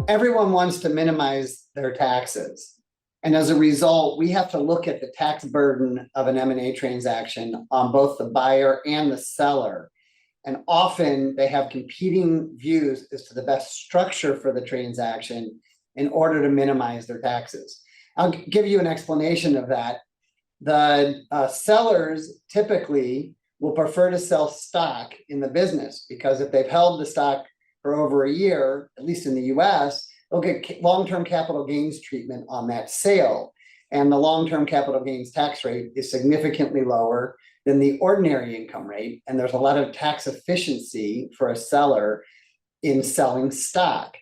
Everyone wants to minimize their taxes. And as a result, we have to look at the tax burden of an M&A transaction on both the buyer and the seller. And often they have competing views as to the best structure for the transaction in order to minimize their taxes. I'll give you an explanation of that. The sellers typically will prefer to sell stock in the business because if they've held the stock for over a year, at least in the US, they'll get long-term capital gains treatment on that sale. And the long-term capital gains tax rate is significantly lower than the ordinary income rate. And there's a lot of tax efficiency for a seller in selling stock.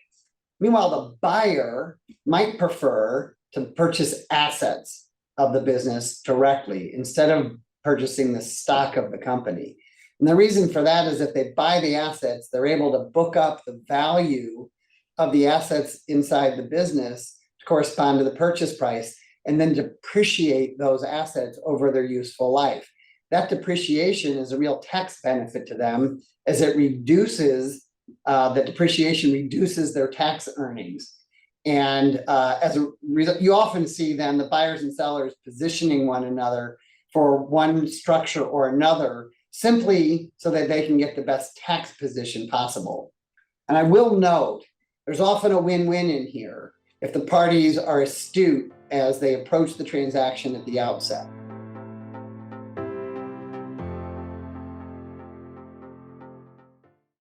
Meanwhile, the buyer might prefer to purchase assets of the business directly instead of purchasing the stock of the company. And the reason for that is if they buy the assets, they're able to book up the value of the assets inside the business to correspond to the purchase price and then depreciate those assets over their useful life. That depreciation is a real tax benefit to them as it reduces, the depreciation reduces their tax earnings. And as a result, you often see then the buyers and sellers positioning one another for one structure or another simply so that they can get the best tax position possible. And I will note, there's often a win-win in here if the parties are astute as they approach the transaction at the outset.